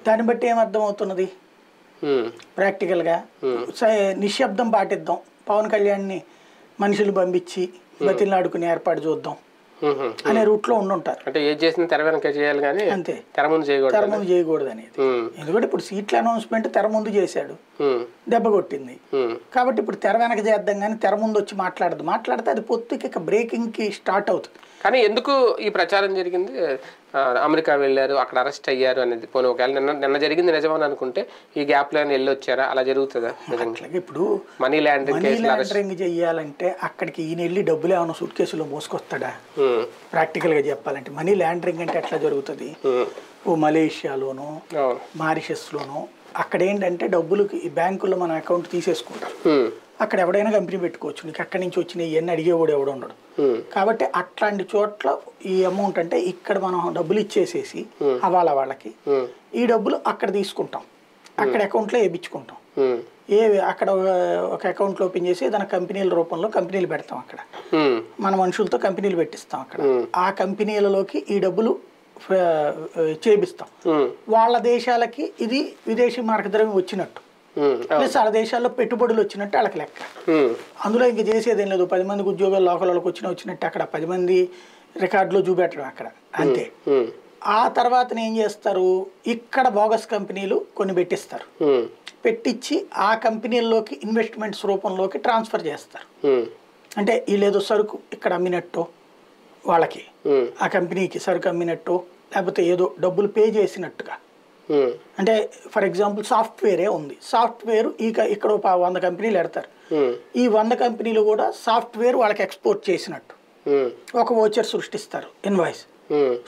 దాన్ని బట్టి ఏమర్థం అవుతున్నది ప్రాక్టికల్గా నిశ్శబ్దం పాటిద్దాం, పవన్ కళ్యాణ్ని మనుషులు పంపించి బతిలాడుకుని ఏర్పాటు చూద్దాం అనే రూట్లో ఉండుంటారు. అంటే ఏది చేసిన తెర వెనక చేయాలి కానీ అంతే, తెర ముందు చేయకూడదు అనేది. ఎందుకంటే ఇప్పుడు సీట్ల అనౌన్స్మెంట్ తెర ముందు చేశాడు, దెబ్బ కొట్టింది. కాబట్టి ఇప్పుడు తెర వెనక చేద్దాం కానీ తెర ముందు వచ్చి మాట్లాడితే అది పొత్తుకి బ్రేకింగ్ కి స్టార్ట్ అవుతుంది. కానీ ఎందుకు ఈ ప్రచారం జరిగింది? అమెరికా వెళ్ళారు, అక్కడ అరెస్ట్ అయ్యారు అనేది పోనీ ఒకవేళ నిన్న జరిగింది నిజమని అనుకుంటే ఈ గ్యాప్ లో వెళ్ళి వచ్చారా? అలా జరుగుతుందా? ఇప్పుడు మనీ లాండరింగ్ చెయ్యాలంటే అక్కడికి ఈయన వెళ్ళి డబ్బులు ఏమైనా సూట్ కేసులో మోసుకొస్తాడా? ప్రాక్టికల్ గా చెప్పాలంటే మనీ లాండరింగ్ అంటే ఎట్లా జరుగుతుంది? ఓ మలేషియాలోనో మారిషస్ లోనో అక్కడ ఏంటంటే డబ్బులకి ఈ బ్యాంకుల్లో మన అకౌంట్ తీసేసుకుంటారు. అక్కడ ఎవడైనా కంపెనీ పెట్టుకోవచ్చు, నీకు అక్కడి నుంచి వచ్చినాయి ఇవన్నీ అడిగేవాడు ఎవడు ఉండడు. కాబట్టి అట్లాంటి చోట్ల ఈ అమౌంట్ అంటే ఇక్కడ మనం డబ్బులు ఇచ్చేసేసి హవాలా వాళ్ళకి ఈ డబ్బులు అక్కడ తీసుకుంటాం, అక్కడ అకౌంట్లో వేయించుకుంటాం. అక్కడ ఒక అకౌంట్ ఓపెన్ చేసి దాని కంపెనీల రూపంలో కంపెనీలు పెడతాం, అక్కడ మన మనుషులతో కంపెనీలు పెట్టిస్తాం. అక్కడ ఆ కంపెనీలలోకి ఈ డబ్బులు చేపిస్తాం. వాళ్ళ దేశాలకి ఇది విదేశీ మార్గద్రవ్యం వచ్చినట్టు, ప్లస్ వాళ్ళ దేశాల్లో పెట్టుబడులు వచ్చినట్టు వాళ్ళకి లెక్క. అందులో ఇంక చేసేది ఏం లేదు, 10 మందికి ఉద్యోగాలు లోకల్ వాళ్ళకి వచ్చినట్టు అక్కడ 10 మంది రికార్డులో చూపెట్టడం అక్కడ అంతే. ఆ తర్వాత ఏం చేస్తారు, ఇక్కడ బోగస్ కంపెనీలు కొన్ని పెట్టిస్తారు, పెట్టించి ఆ కంపెనీల్లోకి ఇన్వెస్ట్మెంట్స్ రూపంలోకి ట్రాన్స్ఫర్ చేస్తారు. అంటే వీళ్ళేదో సరుకు ఇక్కడ అమ్మినట్టు వాళ్ళకి ఆ కంపెనీకి సరుకు అమ్మినట్టు, లేకపోతే ఏదో డబ్బులు పే చేసినట్టుగా. అంటే ఫర్ ఎగ్జాంపుల్ సాఫ్ట్వేరే ఉంది, సాఫ్ట్వేర్ ఇక్కడ 100 కంపెనీలు పెడతారు, ఈ 100 కంపెనీలు కూడా సాఫ్ట్వేర్ వాళ్ళకి ఎక్స్పోర్ట్ చేసినట్టు ఒక వోచర్ సృష్టిస్తారు, ఇన్వాయిస్